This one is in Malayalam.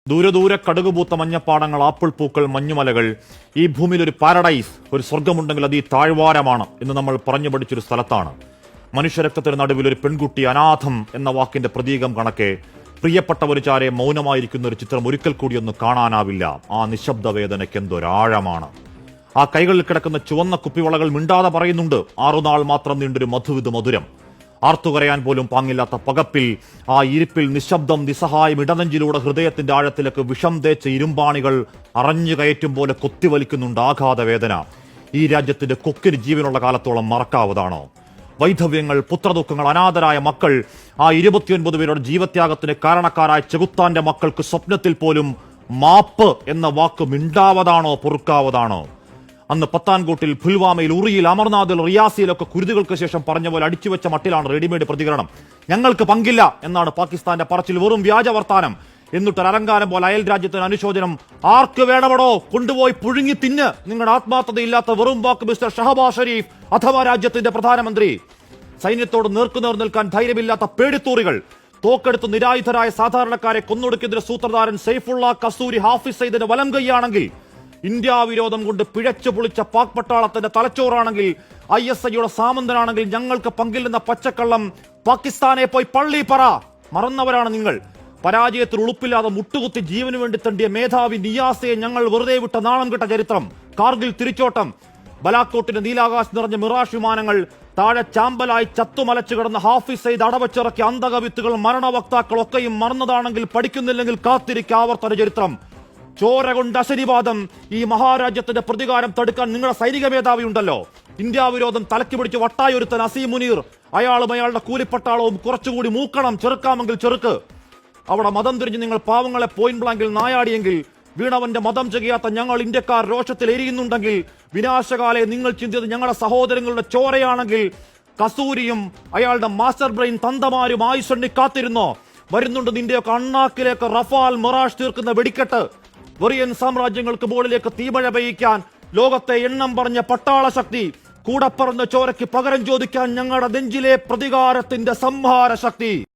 ദൂരെ ദൂരെ കടുകുപൂത്ത മഞ്ഞപ്പാടങ്ങൾ, ആപ്പിൾ പൂക്കൾ, മഞ്ഞുമലകൾ. ഈ ഭൂമിയിൽ ഒരു പാരഡൈസ്, ഒരു സ്വർഗമുണ്ടെങ്കിൽ അത് ഈ താഴ്വാരമാണ് എന്ന് നമ്മൾ പറഞ്ഞു പഠിച്ചൊരു സ്ഥലത്താണ്. മനുഷ്യരക്തത്തിന് നടുവിൽ ഒരു പെൺകുട്ടി അനാഥം എന്ന വാക്കിന്റെ പ്രതീകം കണക്കെ പ്രിയപ്പെട്ടവർ ചാരെ മൗനമായിരിക്കുന്ന ഒരു ചിത്രം ഒരിക്കൽ കൂടിയൊന്ന് കാണാനാവില്ല. ആ നിശബ്ദ വേദനയ്ക്ക് എന്തൊരാഴമാണ്. ആ കൈകളിൽ കിടക്കുന്ന ചുവന്ന കുപ്പിവളകൾ മിണ്ടാതെ പറയുന്നുണ്ട്, 6 നാൾ മാത്രം നീണ്ടൊരു മധുവിധ മധുരം. ആർത്തുകരയാൻ പോലും പാങ്ങില്ലാത്ത പകപ്പിൽ, ആ ഇരിപ്പിൽ നിശബ്ദം നിസ്സഹായം ഇടനെഞ്ചിലൂടെ ഹൃദയത്തിന്റെ ആഴത്തിലേക്ക് വിഷം തേച്ച ഇരുമ്പാണികൾ അറഞ്ഞു കയറ്റും പോലെ കൊത്തിവലിക്കുന്നുണ്ട് ആഘാതവേദന. ഈ രാജ്യത്തിന്റെ കൊക്കിന് ജീവനുള്ള കാലത്തോളം മറക്കാവതാണോ? വൈധവ്യങ്ങൾ, പുത്രദുഃഖങ്ങൾ, അനാഥരായ മക്കൾ, ആ 29 പേരുടെ ജീവത്യാഗത്തിന് കാരണക്കാരായ ചെകുത്താന്റെ മക്കൾക്ക് സ്വപ്നത്തിൽ പോലും മാപ്പ് എന്ന വാക്ക് മിണ്ടാവതാണോ, പൊറുക്കാവതാണോ? അന്ന് പത്താൻകോട്ടിൽ, പുൽവാമയിൽ, ഉറിയിൽ, അമർനാഥിൽ, റിയാസിയിലൊക്കെ കുരുതികൾക്ക് ശേഷം പറഞ്ഞ പോലെ അടിച്ചുവെച്ച മട്ടിലാണ് റെഡിമെയ്ഡ് പ്രതികരണം. ഞങ്ങൾക്ക് പങ്കില്ല എന്നാണ് പാകിസ്ഥാന്റെ പറച്ചിൽ. വെറും വ്യാജ വർത്താനം. എന്നിട്ടൊരു അലങ്കാരം പോലെ അയൽ രാജ്യത്തിന് അനുശോചനം. ആർക്ക് വേണമടോ കൊണ്ടുപോയി പുഴുങ്ങി തിന്ന്. നിങ്ങളുടെ ആത്മാർത്ഥതയില്ലാത്ത വെറും വാക്ക് മിസ്റ്റർ ഷഹബാസ് ഷരീഫ് അഥവാ രാജ്യത്തിന്റെ പ്രധാനമന്ത്രി. സൈന്യത്തോട് നേർക്കുനേർ നിൽക്കാൻ ധൈര്യമില്ലാത്ത പേടിത്തൂറികൾ. തോക്കെടുത്ത് നിരായുധരായ സാധാരണക്കാരെ കൊന്നൊടുക്കിയതിന്റെ സൂത്രധാരൻ സൈഫുള്ള കസൂരി ഹാഫിസ് സയ്യിദിന്റെ വലം കൈയാണെങ്കിൽ, ഇന്ത്യ വിരോധം കൊണ്ട് പിഴച്ചു പൊളിച്ച പാക് പട്ടാളത്തിന്റെ തലച്ചോറാണെങ്കിൽ, ISIയുടെ സാമന്തനാണെങ്കിൽ, ഞങ്ങൾക്ക് പങ്കില്ലെന്ന പച്ചക്കള്ളം പാകിസ്ഥാനെ പോയി പള്ളി പറ. മറന്നവരാണ് നിങ്ങൾ. പരാജയത്തിൽ ഉളുപ്പില്ലാതെ മുട്ടുകുത്തി ജീവന് വേണ്ടി തണ്ടിയ മേധാവി നിയാസയെ ഞങ്ങൾ വെറുതെ വിട്ട നാണം കെട്ട ചരിത്രം. കാർഗിൽ തിരിച്ചോട്ടം, ബലാക്കോട്ടിന്റെ നീലാകാശ് നിറഞ്ഞ മിറാഷ് വിമാനങ്ങൾ, താഴെ ചാമ്പലായി ചത്തുമലച്ചു കിടന്ന ഹാഫിസ് സയ്യിദ് അടവച്ചിറക്കിയ അന്തകവിത്തുകൾ, മരണവക്താക്കൾ ഒക്കെയും മറന്നതാണെങ്കിൽ പഠിക്കുന്നില്ലെങ്കിൽ കാത്തിരിക്കുക ആവർത്തന ചരിത്രം. ചോര കൊണ്ട് അശനിവാദം. ഈ മഹാരാജ്യത്തിന്റെ പ്രതികാരം തടുക്കാൻ നിങ്ങളുടെ സൈനിക മേധാവി ഉണ്ടല്ലോ. ഇന്ത്യ വിരോധം തലക്കി പിടിച്ച് വട്ടായൊരുത്തൻ അസീം മുനീർ, അയാളും അയാളുടെ കൂലിപ്പട്ടാളവും കുറച്ചുകൂടി മൂക്കണം. ചെറുക്കാമെങ്കിൽ ചെറുക്ക്. അവിടെ മതം തിരിഞ്ഞ് നിങ്ങൾ പാവങ്ങളെ പോയിന്റ് ബ്ലാങ്കിൽ നായാടിയെങ്കിൽ, വീണവന്റെ മതം ചെയ്യാത്ത ഞങ്ങൾ ഇന്ത്യക്കാർ രോഷത്തിൽ എരിയുന്നുണ്ടെങ്കിൽ, വിനാശകാലെ നിങ്ങൾ ചിന്തിയത് ഞങ്ങളുടെ സഹോദരങ്ങളുടെ ചോരയാണെങ്കിൽ, കസൂരിയും അയാളുടെ മാസ്റ്റർ ബ്രെയിൻ തന്തമാരും ആയുഷണ്ണി കാത്തിരുന്നോ? വരുന്നുണ്ട് നിന്റെയൊക്കെ അണ്ണാക്കിലേക്ക് റഫാൽ മൊറാഷ് തീർക്കുന്ന വെടിക്കെട്ട്. വെറിയൻ സാമ്രാജ്യങ്ങൾക്ക് മുകളിലേക്ക് തീമഴ പെയ്യിക്കാൻ ലോകത്തെ എണ്ണം പറഞ്ഞ പട്ടാള ശക്തി. കൂടെ പറന്ന ചോരയ്ക്ക് പകരം ചോദിക്കാൻ ഞങ്ങളുടെ നെഞ്ചിലെ പ്രതികാരത്തിന്റെ സംഹാര ശക്തി.